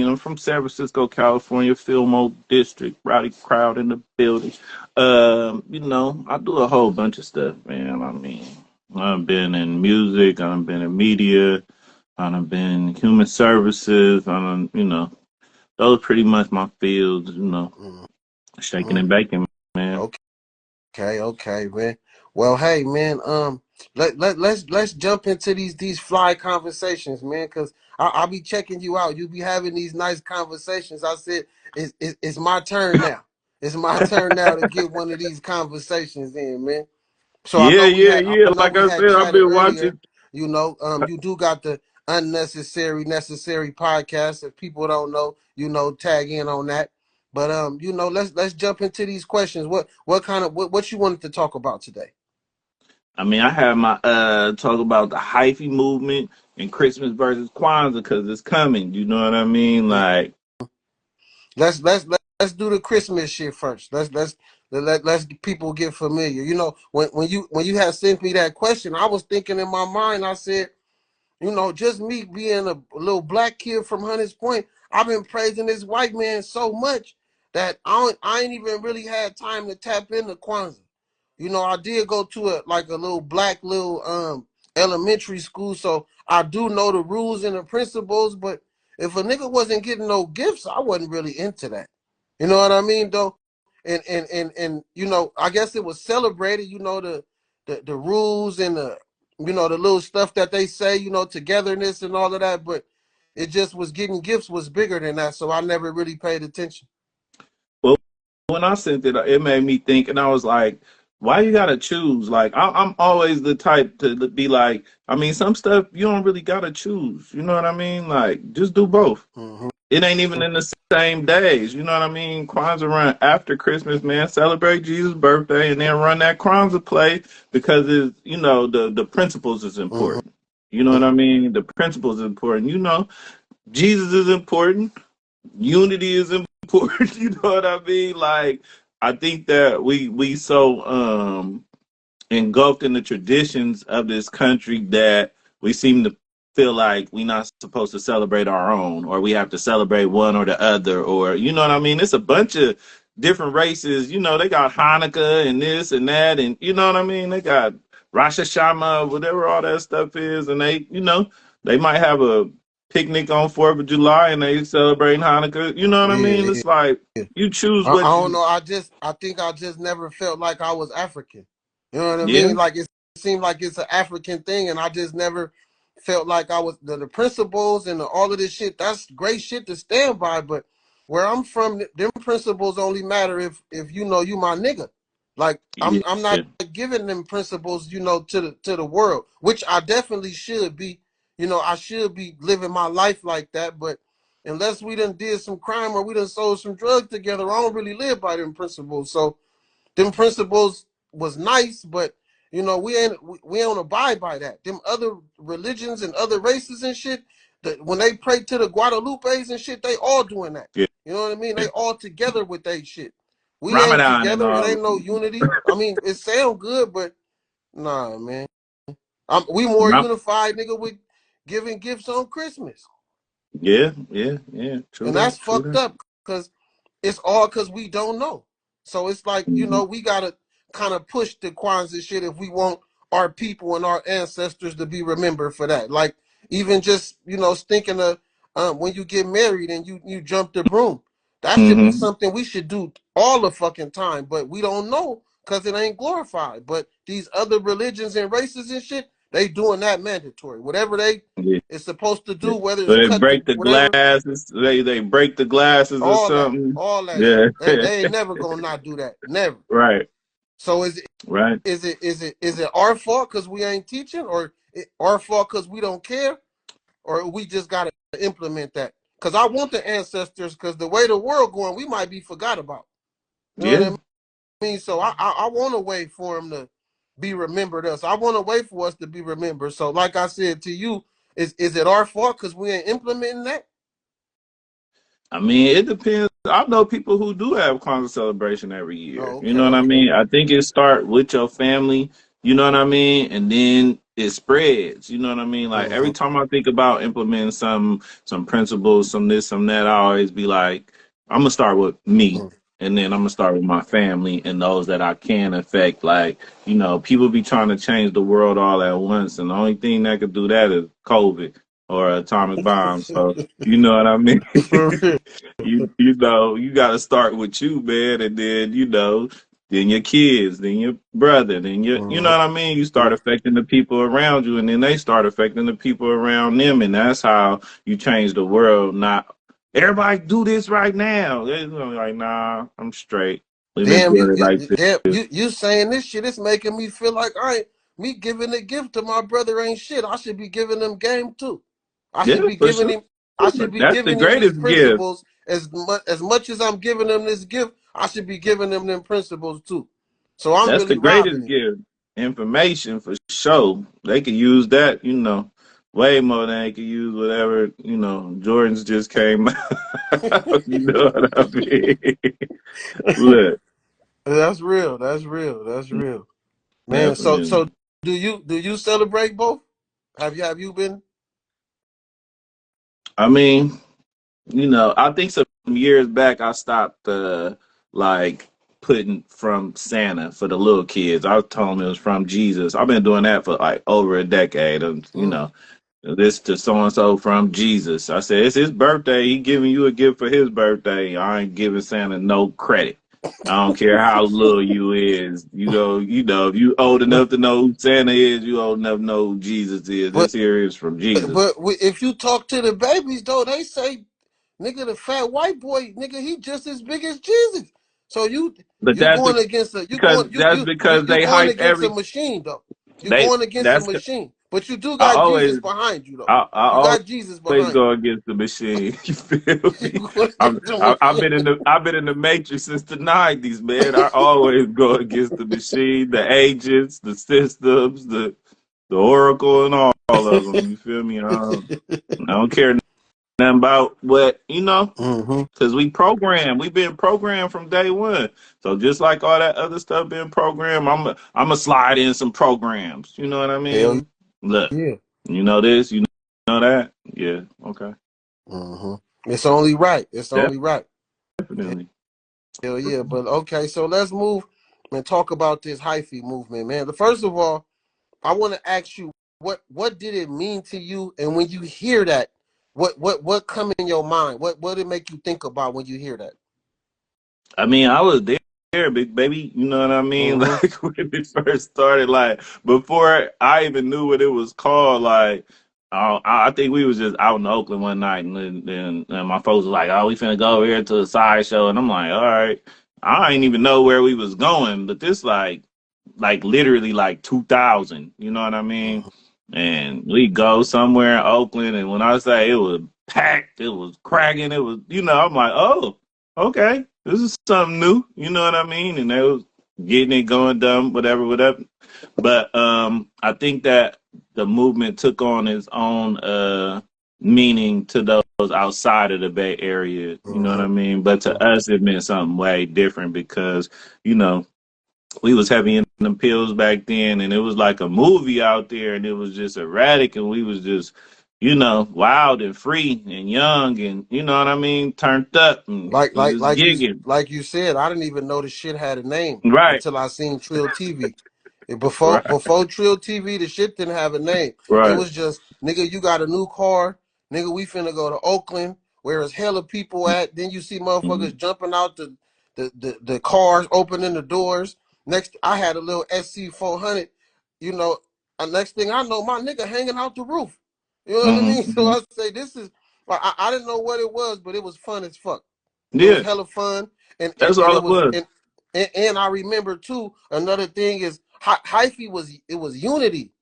I'm from San Francisco, California, Fillmore District, rowdy crowd in the building. I do a whole bunch of stuff, man. I've been in music, I've been in media, I've been in human services, those pretty much my fields, shaking Mm-hmm. and baking, man. Okay, man. Well, hey, man. Let's jump into these fly conversations, man. Cause I'll be checking you out. You be having these nice conversations. I said it's my turn now. It's my turn now to get one of these conversations in, man. So Yeah, yeah, I yeah. know Like we I had said, I've chatted been earlier. watching. You do got the necessary podcast. If people don't know, tag in on that. But let's jump into these questions. What kind of what you wanted to talk about today? I have my talk about the hyphy movement and Christmas versus Kwanzaa because it's coming. You know what I mean? Yeah. Like, Let's do the Christmas shit first. Let's people get familiar. When you had sent me that question, I was thinking in my mind. I said, just me being a little black kid from Hunters Point, I've been praising this white man so much that I ain't even really had time to tap into Kwanzaa. I did go to a little black little elementary school, so I do know the rules and the principles. But if a nigga wasn't getting no gifts, I wasn't really into that. You know what I mean, though? And I guess it was celebrated. The rules and the little stuff that they say, togetherness and all of that, but it just was getting gifts was bigger than that, so I never really paid attention. well, when I sent it, it made me think, and I was like, why you gotta choose? Like, I'm always the type to be like, some stuff you don't really gotta choose. You know what I mean? Like, just do both. Mm-hmm. It ain't even in the same days. You know what I mean? Kwanzaa run after Christmas, man. Celebrate Jesus' birthday and then run that Kwanzaa play because it's, the principles is Mm-hmm. important. You know what I mean? The principles is important. Jesus is important. Unity is important. You know what I mean? Like, I think that we so engulfed in the traditions of this country that we seem to feel like we're not supposed to celebrate our own or we have to celebrate one or the other, or you know what I mean? It's a bunch of different races. They got Hanukkah and this and that, and you know what I mean? They got Rosh Hashanah, whatever all that stuff is, and they might have a picnic on 4th of July and they celebrating Hanukkah. You know what I mean? Yeah, It's like yeah. you choose I what don't you. know. I think I just never felt like I was African. You know what I Yeah. mean? Like it seemed like it's an African thing, and I just never felt like I was the principles and all of this shit. That's great shit to stand by, but where I'm from, them principles only matter if you my nigga. Like I'm Yeah. not giving them principles, to the world, which I definitely should be. I should be living my life like that, but unless we done did some crime or we done sold some drugs together, I don't really live by them principles. So them principles was nice, but we don't abide by that. Them other religions and other races and shit, that when they pray to the Guadalupes and shit, they all doing that. Yeah. You know what I mean? They all together with they shit. We ain't Ramadan and together. It all. ain't no unity. It sound good, but nah, man. We more Ram- unified, nigga, with giving gifts on Christmas. yeah, yeah, yeah. True And that. that's True fucked that. up because it's all because we don't know. So it's like, Hmm. we gotta kind of push the Kwanzaa shit if we want our people and our ancestors to be remembered for that. Like even just, thinking of when you get married and you jump the broom. That should be Hmm. something we should do all the fucking time, but we don't know because it ain't glorified. But these other religions and races and shit, they doing that mandatory. Whatever they Yeah, is supposed to yeah. do, whether So it's they cut the break the whatever, glasses. They break the glasses or something. all that Yeah. shit. They ain't never gonna not do that. Never. Right. So is it Right. our fault because we ain't teaching, or our fault because we don't care, or we just gotta implement that? Because I want the ancestors, because the way the world going, we might be forgot about. You know what Yeah. I mean? So I want a way for them to be remembered us. I want a way for us to be remembered. So like I said to you, is it our fault because we ain't implementing that? It depends. I know people who do have Kwanzaa celebration every year. Oh, You okay, know what I okay. mean? I think it start with your family. You know what I mean? And then it spreads. You know what I mean? Like every Mm-hmm. time I think about implementing some principles, some this, some that, I always be like, I'm gonna start with me, and then I'm gonna start with my family and those that I can affect. Like, people be trying to change the world all at once, and the only thing that could do that is COVID or atomic bombs. So you know what I mean? For real. You got to start with you, man, and then then your kids, then your brother, then you know Mm-hmm. what I mean? You start affecting the people around you, and then they start affecting the people around them, and that's how you change the world. Not everybody do this right now. They're like, nah, I'm straight. We've been Damn, doing it like damn, this. you saying this shit, it's making me feel like me giving a gift to my brother ain't shit. I should be giving him game too. I should Yeah, be for giving sure. him I should be That's the giving him these greatest gift. principles as much as I'm giving him this gift, I should be giving him them principles too. So I'm That's the really robbing greatest him. gift. Information for sure. They could use that, way more than they could use whatever, Jordans just came out. You know what I mean? Look, That's real. That's real. That's real. Man, so definitely. do you celebrate both? Have you been? I mean, I think some years back I stopped like putting from Santa for the little kids. I told them it was from Jesus. I've been doing that for like over a decade. Mm. This to so and so from Jesus. I said it's his birthday. He giving you a gift for his birthday. I ain't giving Santa no credit. I don't care how little you is. If you old enough to know who Santa is, you old enough to know who Jesus is. But This here is from Jesus. if you talk to the babies though, they say, nigga, the fat white boy, nigga, he just as big as Jesus. So you But you that's going against a because you they going hype against a every machine though. You they going against a that's machine, but you do I got Jesus always behind you though. You I got Jesus always behind go against the machine. You feel you. me? You going against the machine. I've been in the matrix since the '90s, man. I always go against the machine, the agents, the systems, the Oracle, and all of them. You feel me? I don't care nothing about what Mm-hmm. because we've been programmed from day one. So just like all that other stuff being programmed, I'm a slide in some programs. You know what I Hell mean? Look, yeah. you know this, you know that. Yeah, okay, Mm-hmm. It's only right. It's only right. definitely. Hell yeah. But okay, so let's move and talk about this hyphy movement, man. The first of all, I want to ask you what did it mean to you, and when you hear that, what come in your mind? What did it make you think about when you hear that? I mean, I was there, big baby. You know what I mean? Mm-hmm. Like when it first started, like before I even knew what it was called. Like I think we was just out in Oakland one night, and my folks was like, "Oh, we finna go over here to a sideshow," and I'm like, "All right." I didn't even know where we was going, but this like literally like 2000. You know what I mean? Mm-hmm. And we go somewhere in Oakland, and when I say it was packed, it was cracking, it was, I'm like, oh, okay, this is something new. You know what I mean? And they was getting it going, done, whatever, whatever. But I think that the movement took on its own meaning to those outside of the Bay Area. You know what I mean? But to us, it meant something way different because you know we was heavy in the pills back then, and it was like a movie out there, and it was just erratic, and we was just, wild and free and young, and you know what I mean, turned up, and Like we like was like you gigging. like you said, I didn't even know the shit had a name Right, until I seen Trill TV. And Before right, before Trill TV, the shit didn't have a name. It right. was just, nigga, you got a new car, nigga, we finna go to Oakland, where there's hella people at. Then you see Mhm, motherfuckers jumping out the cars, opening the doors. Next, I had a little SC 400, you know. Next thing I know, my nigga hanging out the roof. You know what I mhm, mean? So mhm. I say this is. I didn't know what it was, but it was fun as fuck. It was Yeah, hella fun, and and, that's and all it it was was. and I remember too. Another thing is hyphy was unity.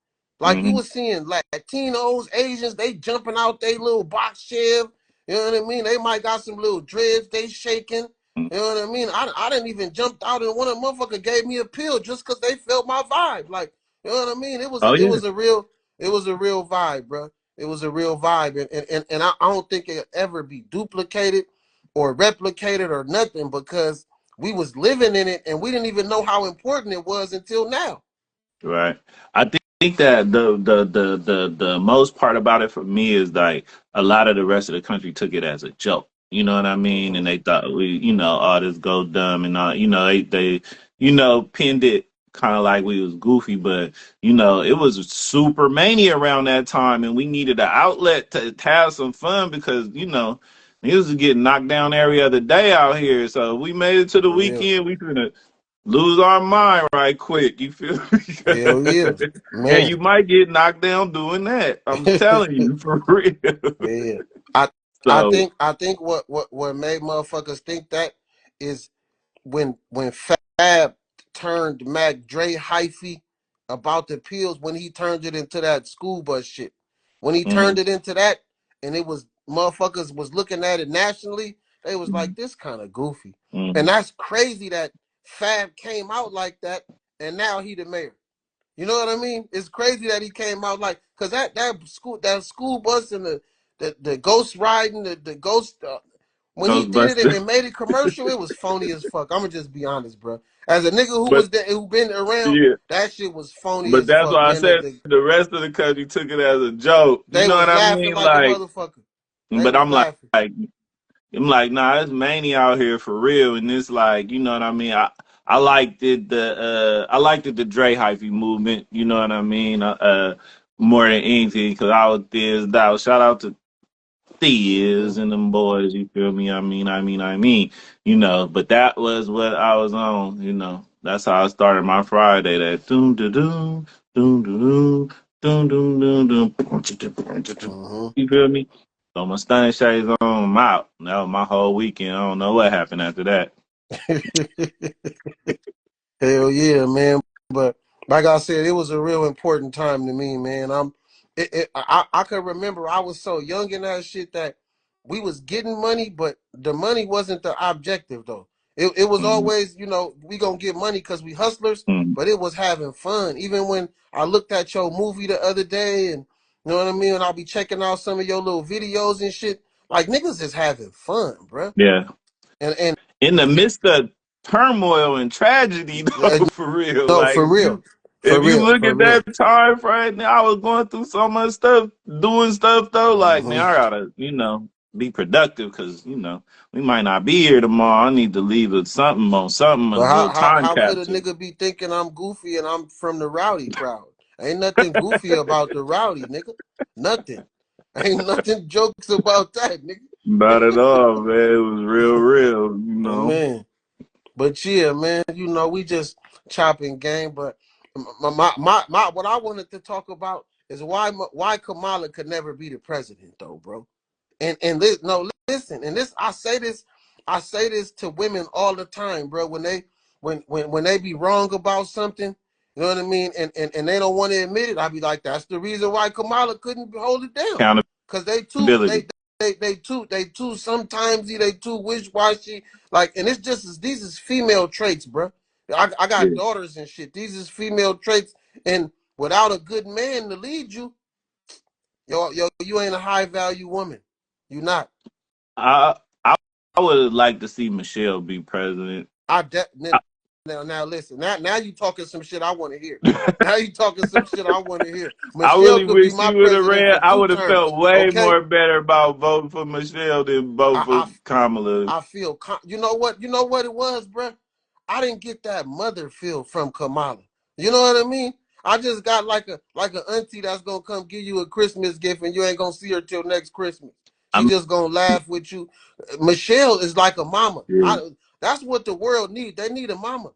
Like we Hmm. was seeing Latinos, Asians, they jumping out they little box chev. You know what I mean? They might got some little dreads, they shaking. You know what I mean? I didn't even jump out, and one of the motherfucker gave me a pill just because they felt my vibe. Like, you know what I mean? It was Oh it yeah, was a real vibe, bro. It was a real vibe, and I don't think it'll ever be duplicated or replicated or nothing, because we was living in it and we didn't even know how important it was until now. right. I think. think that the most part about it for me is like a lot of the rest of the country took it as a joke. You know what I mean? Mm-hmm. And they thought we, all this go dumb and all. They pinned it kind of like we was goofy, but it was super mania around that time, and we needed an outlet to have some fun because niggas was getting knocked down every other day out here. So we made it to the For real. weekend. We finna lose our mind right quick. You feel Hell yeah, me? And man. you might get knocked down doing that. I'm telling you for real. Yeah. I I So, think I think what made motherfuckers think that is when Fab turned Mac Dre hyphy about the pills, when he turned it into that school bus shit. When he turned mm, it into that, and it was motherfuckers was looking at it nationally, they was like, this kind of goofy. And mm, that's crazy that Fab came out like that, and now he the mayor. You know what I mean? It's crazy that he came out like, cause that school bus and the ghost riding the ghost, when he did it Ghostbuster. and made it commercial, it was phony as fuck. I'm gonna just be honest, bro. As a nigga who But was there, who been around, yeah, that shit was phony but as that's fuck, why I man. said the rest of the country took it as a joke. You They know was what I laughing mean? like a Like, motherfucker. They but was I'm like, laughing. I'm like, nah, it's mania out here for real, and it's like, you know what I mean. I liked it I liked it the Dre hyphy movement. You know what I mean. More than anything, because I was this that. Shout out to Mm-hmm. Theas and them boys, you feel me? But that was what I was on. That's how I started my Friday. That doom da doom, doom da doom, doom doom doom doom. Mm-hmm. You feel me? So my stunning shades on, I'm out. That was my whole weekend. I don't know what happened after that. Hell yeah, man. But like I said, it was a real important time to me, man. I could remember I was so young in that shit that we was getting money, but the money wasn't the objective though. It was Mm, always, we gonna get money because we hustlers, mm, but it was having fun. Even when I looked at your movie the other day and you know what I mean, and I'll be checking out some of your little videos and shit, like niggas is having fun, bruh. yeah. And In the midst of turmoil and tragedy, though, for real. no, Like for real. For if you real, look for at real. that time frame, I was going through so much stuff, doing stuff though. Like, man, Hmm. I gotta, be productive because we might not be here tomorrow. I need to leave with something on something, a But little time how could a capsule. nigga be thinking I'm goofy and I'm from the rowdy crowd? Ain't nothing goofy about the rowdy, nigga. Nothing. Ain't nothing jokes about that, Not at nigga. all, man. It was real, real. Man. But yeah, man, we just chopping game. But what I wanted to talk about is why Kamala could never be the president, though, bro. No, listen, and this I say this to women all the time, bro. When they be wrong about something, you know what I mean, and they don't want to admit it, I be like, that's the reason why Kamala couldn't hold it down, because Accountability. they too sometimes they too wish washy, like, and it's just these is female traits, bro. I got Yeah. daughters and shit. These is female traits, and without a good man to lead you, you ain't a high value woman. You not. I, I, I would like to see Michelle be president. I de- now listen. Now you talking some shit I want to hear. Now you talking some shit I want to hear. I Michelle really could be wish my she would have president ran. for I two would have felt terms. way Okay. more better about voting for Michelle than voting for I Kamala. I feel you know what it was, bro. I didn't get that mother feel from Kamala. You know what I mean? I just got like a auntie that's gonna come give you a Christmas gift and you ain't gonna see her till next Christmas. She I'm just gonna laugh with you. Michelle is like a mama. yeah. That's what the world need. They need a mama.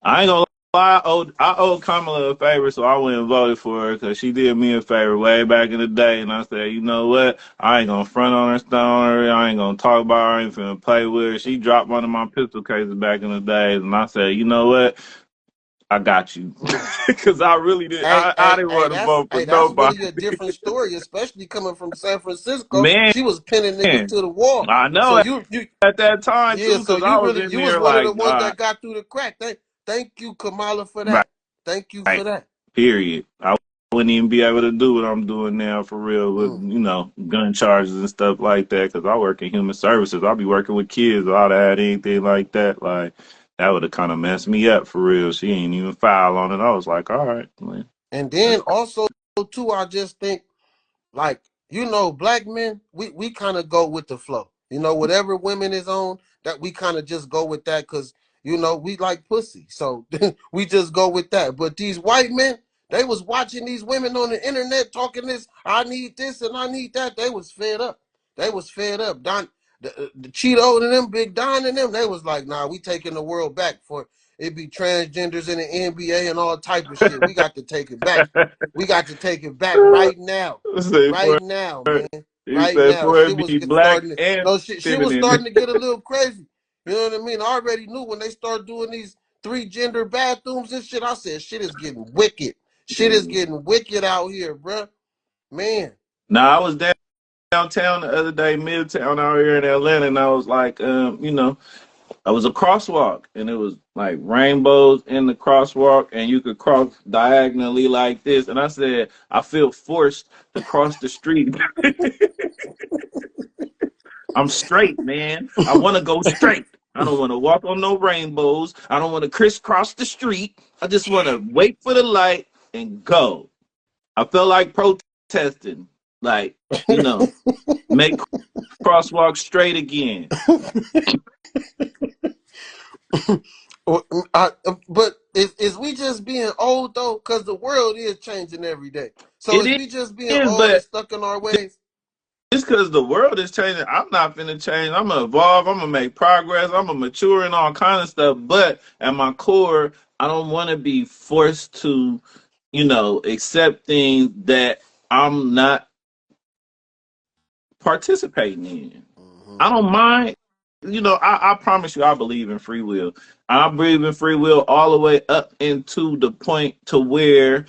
I ain't gonna lie. I owe Kamala a favor, so I went and voted for her because she did me a favor way back in the day. And I said, you know what? I ain't gonna front on her, stone on her. I ain't gonna talk about her. I ain't finna play with her. She dropped one of my pistol cases back in the days, and I said, you know what? I got you Mm. because I really did. I didn't want to vote for That's nobody, really a different story, especially coming from San Francisco. man. She was pinning niggas to the wall. I So know you at that time Yeah, too, so because I was in you was there one of like, the ones that got through the crack. Thank you, Kamala, for right, that. Thank you for right, that. period. I wouldn't even be able to do what I'm doing now for real with Mm. gun charges and stuff like that. Because I work in human services, I'll be working with kids. I'd have had anything like that, like that would have kind of messed me up for real. She ain't even file on it. I was like, all right, man. And then also too, I just think like, black men, we kind of go with the flow. Whatever women is on, that we kind of just go with that because we like pussy, so we just go with that. But these white men, they was watching these women on the internet talking this. I need this and I need that. They was fed up. They was fed up. Don, the Cheeto and them, Big Don and them, they was like, nah, we taking the world back for it be transgenders in the NBA and all type of shit. We got to take it back. We got to take it back right now. Say Right for now, man. you Right said now. for Shit it was be black starting to and no shit was feminine. starting to get a little crazy. You know what I mean? I already knew when they started doing these 3 gender bathrooms and shit. I said shit is getting wicked. Shit is getting wicked out here, bruh. Man. Now I was downtown the other day, Midtown out here in Atlanta, and I was like, I was a crosswalk, and it was like rainbows in the crosswalk, and you could cross diagonally like this. And I said, I feel forced to cross the street. I'm straight, man. I want to go straight. I don't want to walk on no rainbows. I don't want to crisscross the street. I just want to wait for the light and go. I felt like protesting, like, make crosswalk straight again. But is we just being old though? Because the world is changing every day. So is It we just being is, old and but stuck in our ways? just because the world is changing, I'm not finna change. I'm gonna evolve. I'm gonna make progress. I'm gonna mature and all kind of stuff. But at my core, I don't want to be forced to, accept things that I'm not participating in. Mm-hmm. I don't mind. I promise you, I believe in free will. I believe in free will all the way up into the point to where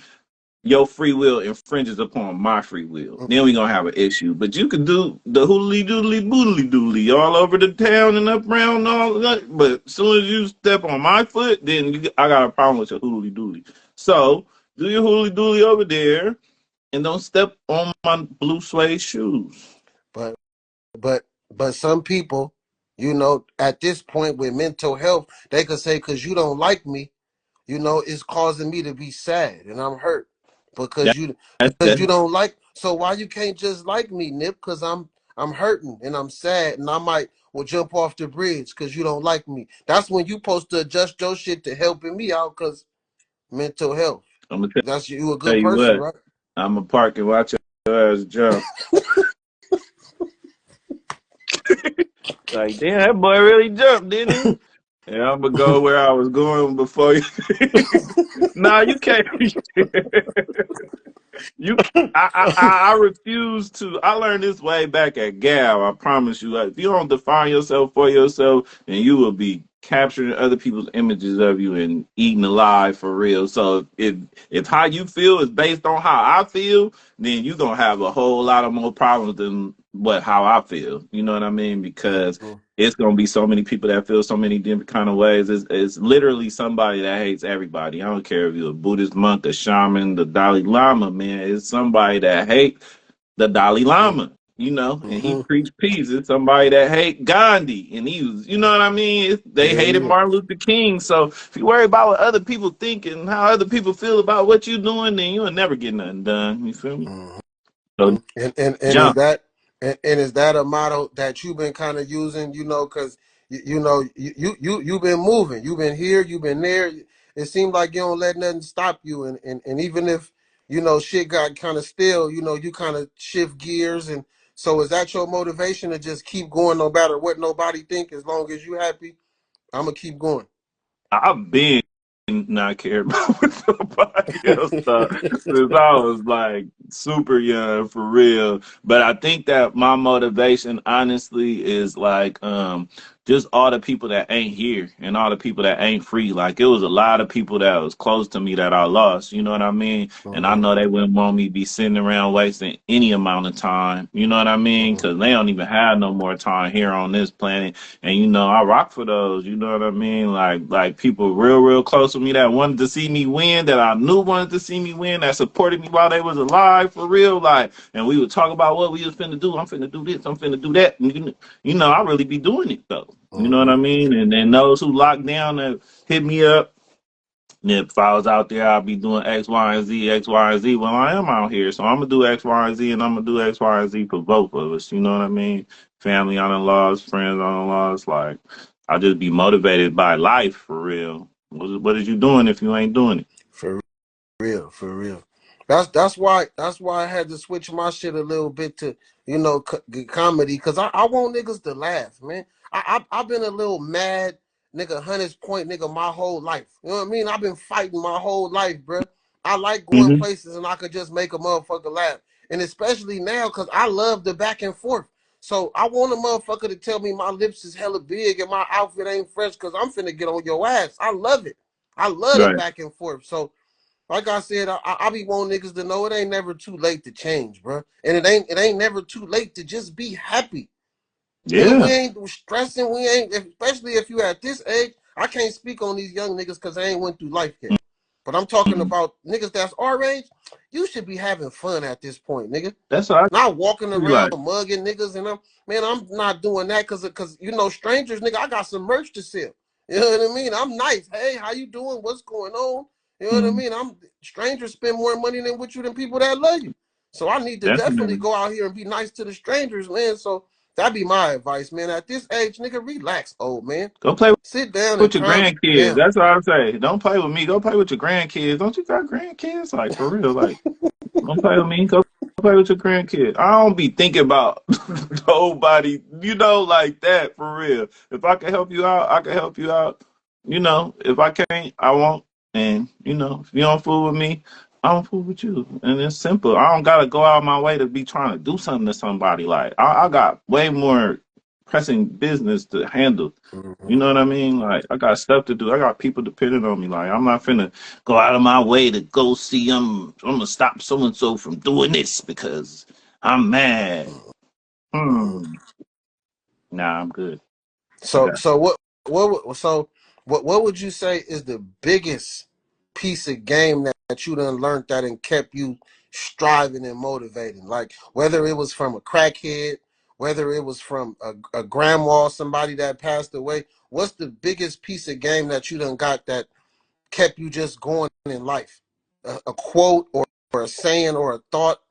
your free will infringes upon my free will. Then we're gonna have an issue. But you can do the hoodly doodly boodly doodly all over the town and up around all that. But as soon as you step on my foot, then I got a problem with your hoodly doodly. So do your hoodly doodly over there and don't step on my blue suede shoes. But but but some people, at this point with mental health, they could say because you don't like me, it's causing me to be sad and I'm hurt because That, you that's because that. you don't like. So why you can't just like me, Nip? Because I'm hurting and I'm sad and I might will jump off the bridge because you don't like me. That's when you supposed to adjust your shit to helping me out because mental health. I'm gonna That's you a tell good you person, what. right? I'm gonna park and watch your ass jump. Like, damn, that boy really jumped, didn't he? Yeah, I'm gonna go where I was going before you. Nah, you can't. You, I refuse to. I learned this way back at Gal. I promise you. Like, if you don't define yourself for yourself, then you will be capturing other people's images of you and eating alive for real. So if how you feel is based on how I feel, then you're gonna have a whole lot of more problems than how I feel. You know what I mean? Because Mhm. it's gonna be so many people that feel so many different kind of ways. It's literally somebody that hates everybody. I don't care if you're a Buddhist monk, a shaman, the Dalai Lama, man. It's somebody that hates the Dalai Lama, and he Mhm. preached peace. It's somebody that hate Gandhi, and he was, you know what I mean? They Yeah, hated yeah. Martin Luther King. So if you worry about what other people think and how other people feel about what you're doing, then you'll never get nothing done. You feel me? Mhm. So And is jump. and is that a motto that you've been kind of using? Because you've been moving, you've been here, you've been there. It seems like you don't let nothing stop you, and even if shit got kind of still, you kind of shift gears, and so is that your motivation to just keep going no matter what nobody think? As long as you happy, I'm gonna keep going. I've been not care about what somebody else thought since I was like super young for real. But I think that my motivation honestly is like just all the people that ain't here and all the people that ain't free. Like it was a lot of people that was close to me that I lost, you know what I mean? And I Mhm. know they wouldn't want me to be sitting around wasting any amount of time, you know what I mean? Mhm. Because they don't even have no more time here on this planet. And I rock for those. You know what I mean? Like people real close with me that wanted to see me win, that I knew wanted to see me win, that supported me while they was alive for real. Like, and we would talk about what we was finna do. I'm finna do this. I'm finna do that. And I really be doing it though. You know what I Mhm. mean? And then those who locked down and hit me up If I was out there, I'd be doing X, Y, and Z, X, Y, and Z. Well, I am out here, so I'm gonna do X, Y, and Z, and I'm gonna do X, Y, and Z for both of us. You know what I mean? Family on the laws, friends on the laws. Like, I'll just be motivated by life for real. What is you doing if you ain't doing it? For real, for real. That's why I had to switch my shit a little bit to comedy because I want niggas to laugh, man. I've been a little mad nigga Hunters Point nigga my whole life. You know what I mean? I've been fighting my whole life, bro. I like going Hmm. places and I could just make a motherfucker laugh, and especially now because I love the back and forth. So I want a motherfucker to tell me my lips is hella big and my outfit ain't fresh because I'm finna get on your ass. I love it. I love the Right. back and forth. So like I said, I be wanting niggas to know it ain't never too late to change, bro. And it ain't never too late to just be happy. Nigga, we Yeah. ain't stressing. We ain't, especially if you at this age. I can't speak on these young niggas because they ain't went through life yet. But I'm talking Mhm. about niggas that's our age. You should be having fun at this point, nigga. That's what I Not walking be around like. mugging niggas, and I'm not doing that because strangers, nigga. I got some merch to sell. You know what I mean? I'm nice. Hey, how you doing? What's going on? You know what I Mm, mean? Strangers spend more money than with you than people that love you. So I need to definitely definitely. go out here and be nice to the strangers, man. So that'd be my advice, man. At this age, nigga, relax, old man. Go play Sit down and with your calm grandkids. down. That's what I say. Don't play with me. Go play with your grandkids. Don't you got grandkids? Like for real. Like don't play with me. Go play with your grandkids. I don't be thinking about nobody, like that for real. If I can help you out, I can help you out. If I can't, I won't. And if you don't fool with me, I don't fool with you. And it's simple. I don't gotta go out my way to be trying to do something to somebody. Like I got way more pressing business to handle. You Mm-hmm. know what I mean? Like I got stuff to do. I got people depending on me. Like I'm not finna go out of my way to go see I'm gonna stop so and so from doing this because I'm mad. Mm-hmm. Nah, I'm good. I So got so what would you say is the biggest piece of game that you done learned that and kept you striving and motivating? Like whether it was from a crackhead, whether it was from a grandma, somebody that passed away. What's the biggest piece of game that you done got that kept you just going in life? A quote or a saying or a thought?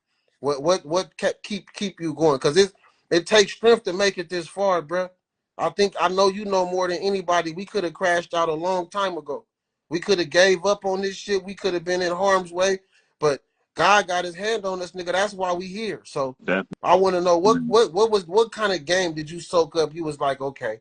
What kept keep you going? Because it takes strength to make it this far, bro. I know you know more than anybody. We could have crashed out a long time ago. We could have gave up on this shit. We could have been in harm's way, but God got His hand on us, nigga. That's why we here. So that. I want to know what kind of game did you soak up? You was like, okay.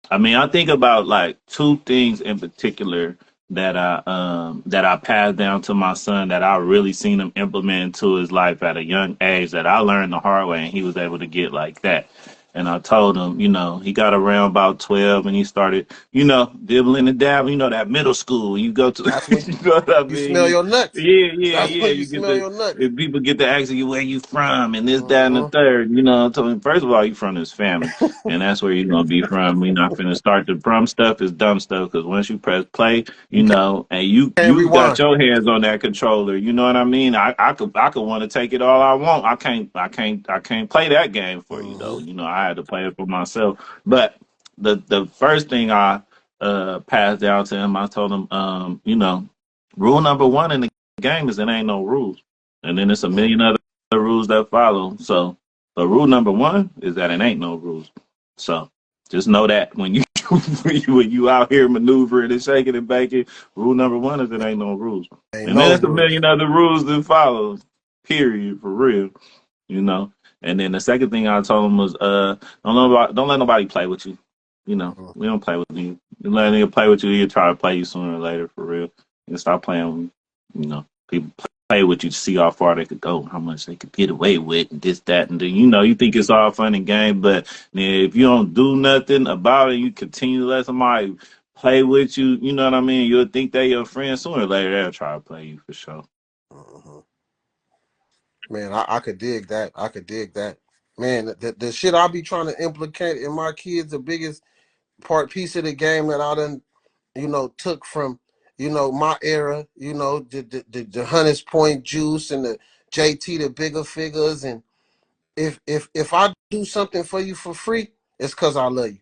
I mean, I think about like two things in particular that I passed down to my son that I really seen him implement into his life at a young age that I learned the hard way and he was able to get like that. And I told him, he got around about 12 and he started, dibbling and dabbling, that middle school. You go to, That's when you know what I you smell mean? your nuts. Yeah, yeah, That's yeah. when you You get smell the, your nuts. if people get to asking you where you from and this, that, and the Mm-hmm. third, I told him, first of all, you from this family. And that's where you're gonna be from. We're not finna start the prom stuff is dumb stuff because once you press play, You and you can't you got rewind. your hands on that controller. You know what I mean? I could want to take it all I want. I can't play that game for you Mm-hmm. though. I had to play it for myself. But the first thing I passed down to him, I told him, rule number one in the game is it ain't no rules, and then it's a million other rules that follow. So, but rule number one is that it ain't no rules. So just know that when you when you out here maneuvering and shaking and baking, rule number one is it ain't no rules. Ain't And then no there's a rules. million other rules that follow. Period, for real. You know. And then the second thing I told him was, don't let nobody play with you. Mm-hmm. We don't play with you. You let a nigga play with you, he'll try to play you sooner or later, for real. You stop playing with me. People play with you to see how far they could go, how much they could get away with, and this, that, and then you think it's all fun and game, but if you don't do nothing about it, you continue to let somebody play with you. You know what I mean? You'll think they're your friend. Sooner or later, they'll try to play you for sure. Mm-hmm. Man, I could dig that. I could dig that. Man, the shit I be trying to implicate in my kids, the biggest piece of the game that I done, took from, my era, the Hunters Point Juice and the JT, the bigger figures. And if I do something for you for free, it's because I love you.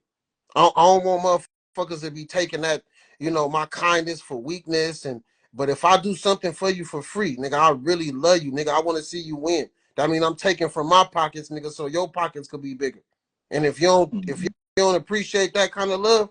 I don't want motherfuckers to be taking that. my kindness for weakness. But if I do something for you for free, nigga, I really love you, nigga. I want to see you win. That mean I'm taking from my pockets, nigga, so your pockets could be bigger. And if you Mhm. don't appreciate that kind of love,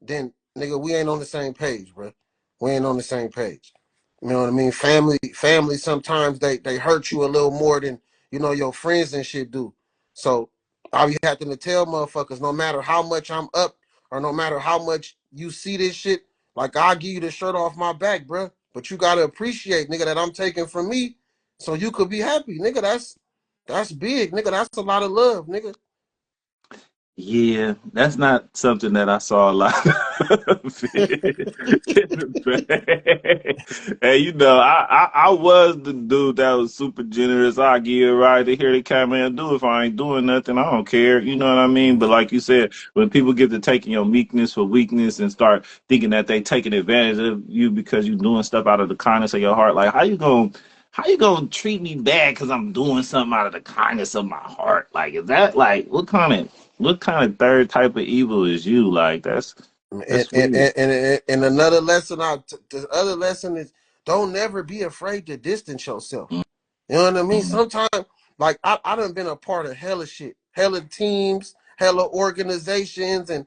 then nigga, we ain't on the same page, bro. We ain't on the same page. You know what I mean? Family sometimes they hurt you a little more than your friends and shit do. So I be having to tell motherfuckers, no matter how much I'm up or no matter how much you see this shit, like I'll give you the shirt off my back, bro. But you gotta appreciate, nigga, that I'm taking from me, so you could be happy, nigga. That's big, nigga. That's a lot of love, nigga. Yeah, that's not something that I saw a lot of in the back. And I was the dude that was super generous. I give a ride to here they come and do. If I ain't doing nothing, I don't care. You know what I mean? But like you said, when people get to taking your meekness for weakness and start thinking that they taking advantage of you because you doing stuff out of the kindness of your heart, like how you gonna treat me bad because I'm doing something out of the kindness of my heart? Like, is that like what kind of third type of evil is you? Like And that's and, weird. and, and another lesson, the other lesson is don't never be afraid to distance yourself. You know what I mean? Mhm. Sometimes, like I done been a part of hella shit, hella teams, hella organizations, and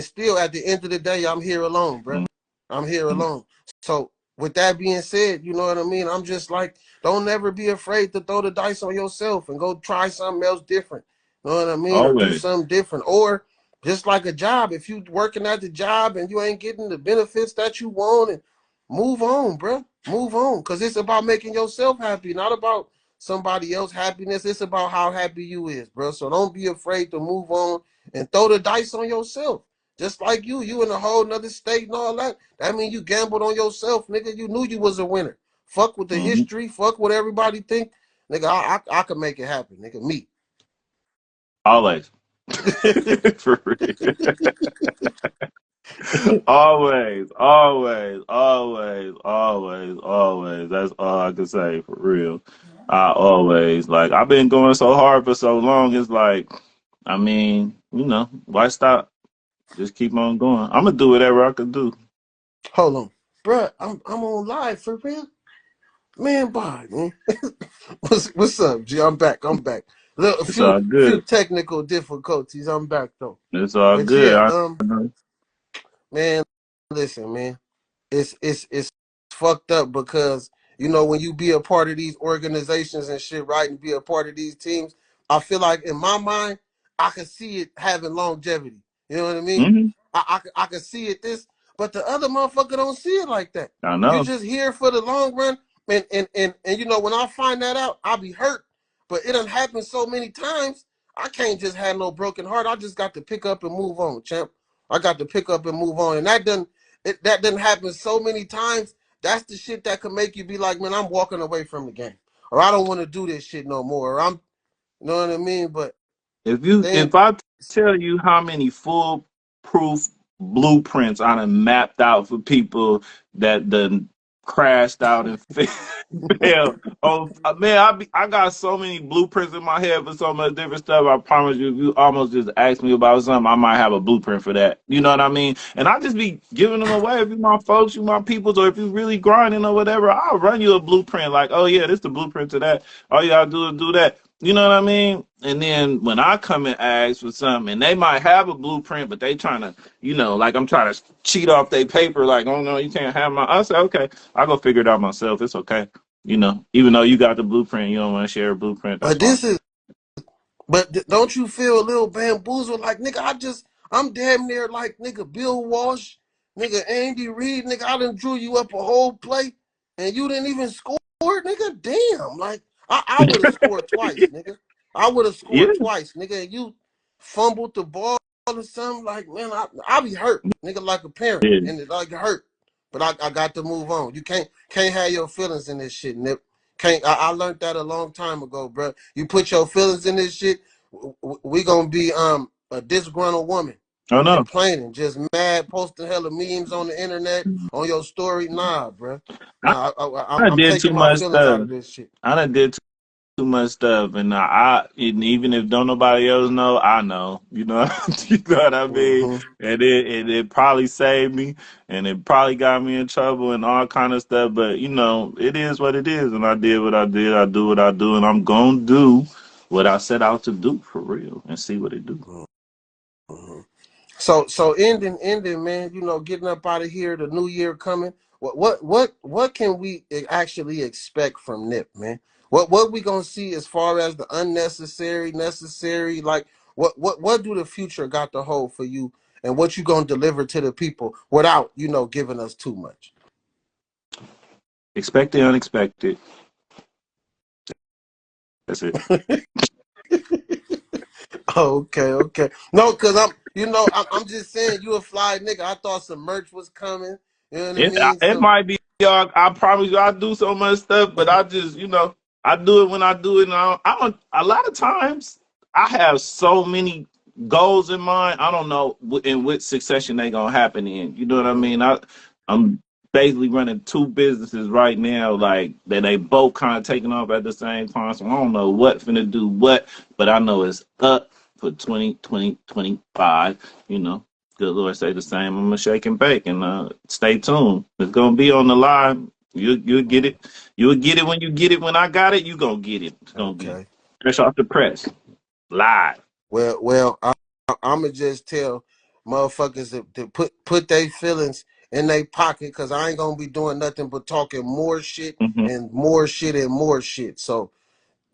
still at the end of the day, I'm here alone, bro. I'm here alone. So with that being said, you know what I mean? I'm just like, don't never be afraid to throw the dice on yourself and go try something else different. You know what I mean? Or do Always. something different. Or just like a job, if you working at the job and you ain't getting the benefits that you want, and move on, bro. Move on, because it's about making yourself happy, not about somebody else's happiness. It's about how happy you is, bro. So don't be afraid to move on and throw the dice on yourself. Just like you in a whole nother state and all that. That mean you gambled on yourself, nigga. You knew you was a winner. Fuck with the Hmm. history. Fuck what everybody think, nigga. I can make it happen, nigga. Me. Always. For real. Always, always, always, always, always. That's all I can say for real. I always like I've been going so hard for so long. It's like, I mean, why stop? Just keep on going. I'm gonna do whatever I can do. Hold on, bro. I'm on live for real, man. Bye, man. What's up, G? I'm back. I'm back. Look, a It's few all few good. technical difficulties. I'm back though. It's all But good. yeah, I know. man, listen, man. It's fucked up because when you be a part of these organizations and shit, right, and be a part of these teams, I feel like in my mind, I can see it having longevity. You know what I mean? Hmm. I can see it this, but the other motherfucker don't see it like that. I You know. just here for the long run, and when I find that out, I'll be hurt. But it done happened so many times, I can't just have no broken heart. I just got to pick up and move on, champ. I got to pick up and move on, and that didn't happen so many times. That's the shit that could make you be like, man, I'm walking away from the game, or I don't want to do this shit no more. Or you know what I mean? But they If I tell you how many foolproof blueprints I done mapped out for people that done crashed out and failed. Oh man, I got so many blueprints in my head for so much different stuff. I promise you, if you almost just ask me about something, I might have a blueprint for that. You know what I mean? And I just be giving them away. If you my folks, you my peoples, or if you really grinding or whatever, I'll run you a blueprint. Like, oh yeah, this the blueprint to that. All you gotta do is do that. You know what I mean? And then when I come and ask for something, and they might have a blueprint, but they trying to, like I'm trying to cheat off their paper, like, oh no, you can't have my. I say, okay, I'll go figure it out myself. It's okay. Even though you got the blueprint, you don't want to share a blueprint. That's but fine. this is But don't you feel a little bamboozled? Like, nigga, I'm damn near like, nigga, Bill Walsh, nigga, Andy Reid, nigga, I done drew you up a whole play and you didn't even score, nigga. Damn. Like, I would have scored twice, nigga. I would have Yeah, scored twice, nigga. And you fumbled the ball or something. Like, man, I be hurt, nigga, like a parent. yeah. And it like hurt. But I got to move on. You can't have your feelings in this shit, Nip. Can't I learned that a long time ago, bro. You put your feelings in this shit, we gonna be a disgruntled woman, Oh no. complaining, just mad, posting hella memes on the internet, on your story. Nah, bro. I, Nah, I I'm did too taking my much feelings out stuff. of this shit. I done did too much stuff, and and even if don't nobody else know, I know. You know, you know what I mean. Hmm. And it probably saved me, and it probably got me in trouble and all kind of stuff. But you know, it is what it is, and I did what I did. I do what I do, and I'm gonna do what I set out to do for real, and see what it do. Hmm. So ending, man. You know, getting up out of here. The new year coming. What can we actually expect from Nip, man? What we gonna see as far as the unnecessary, necessary? Like what do the future got to hold for you, and what you gonna deliver to the people without giving us too much? Expect the unexpected. That's it. Okay, okay. No, cause I'm just saying you a fly nigga. I thought some merch was coming. You know what I mean? It Some. might be. I promise you, I do so much stuff, but I just, I do it when I do it. And I don't. A lot of times, I have so many goals in mind. I don't know in which succession they gonna happen in. You know what I Mhm. mean? I'm basically running two businesses right now, like that they both kind of taking off at the same time. So I don't know what finna do what, but I know it's up for 2025. You know. Good Lord say the same. I'm gonna shake and bake and stay tuned. It's gonna be on the live. You'll get Mhm. it. You'll get it when you get it. When I got it, you gonna get it. It's gonna be Okay. fresh off the press, live. Well, I'ma just tell motherfuckers to put their feelings in their pocket, cause I ain't gonna be doing nothing but talking more shit Mm-hmm. and more shit and more shit. So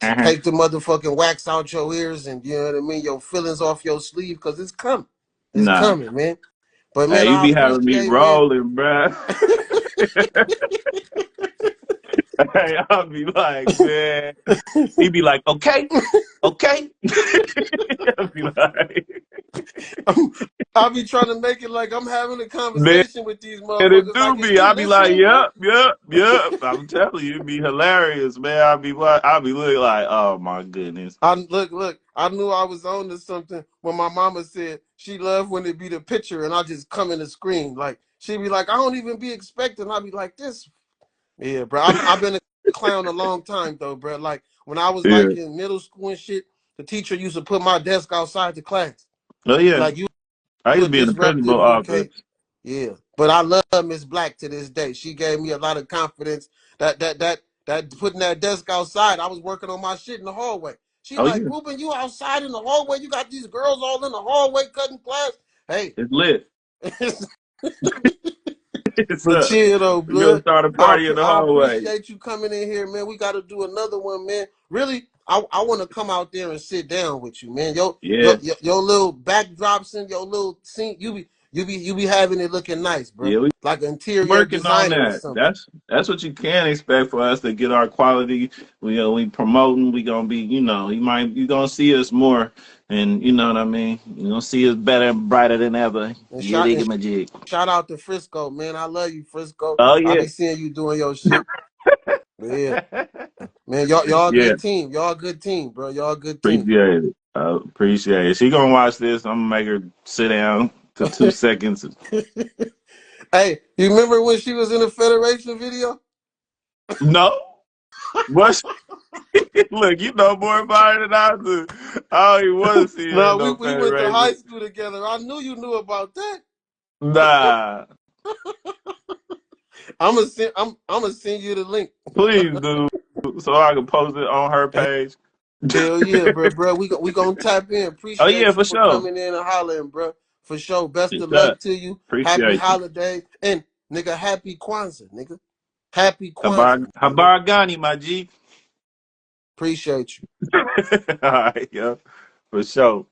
Uh-huh. take the motherfucking wax out your ears and you know what I mean, your feelings off your sleeve, cause it's coming. It's Nah, coming, man. But man, hey, you I be having me appreciate, man. rolling, bruh. Hey, I'll be like, man. He be like, okay, okay. I'll be like, I'll be trying to make it like I'm having a man. conversation with these And it motherfuckers. do Like, is be. you I be like, listening, bro? yep, yep, yep. I'm telling you, it be hilarious, man. I be looking like, oh my goodness. I look. I knew I was on to something when my mama said she loved when it be the picture and I just come in the screen. Like she be like, I don't even be expecting. I be like, this. Yeah, bro. I've been a clown a long time though, bro. Like when I was Yeah. like in middle school and shit, the teacher used to put my desk outside the class. Oh Be yeah. like, you I used a to be in the principal disruptive, you office. can't. Yeah, but I love Miss Black to this day. She gave me a lot of confidence. That putting that desk outside. I was working on my shit in the hallway. She Oh like, yeah. Ruben, you outside in the hallway. You got these girls all in the hallway cutting class. Hey, It's lit. It's but up. chill though, We're gonna blood. start a I party in the I hallway. appreciate you coming in here, man. We got to do another one, man. Really, I want to come out there and sit down with you, man. Yeah. Your little backdrops and your little scene, you be having it looking nice, bro. Yeah, we Like an interior working on designer or that. something. That's what you can expect for us to get our quality. We promoting. We gonna be, you gonna see us more, and you know what I mean. You gonna see us better and brighter than ever. And Yeah, shout they and get my jig. shout out to Frisco, man. I love you, Frisco. Oh I yeah. be seeing you doing your shit. Yeah, man. Y'all a Yeah. good team. Y'all a good team, bro. Y'all a good team. Appreciate it. Appreciate it. She gonna watch this. I'm gonna make her sit down for 2 seconds. Hey, you remember when she was in the Federation video? No. What? Look, you know more about her than I do. I don't even want to see her No, in no we went to high federation. school together. I knew you knew about that. Nah. I'm gonna send you the link. Please do so I can post it on her page. Hell yeah, bro. We gonna tap in. Oh yeah, Appreciate you for for sure. coming in and hollering, bro. For sure. Best It's of up. luck to you. Happy Appreciate you. holidays. And nigga, happy Kwanzaa, nigga. Happy Habar Kwanzaa, nigga. Habar Ghani, my G. Appreciate you. All right, yo. For sure.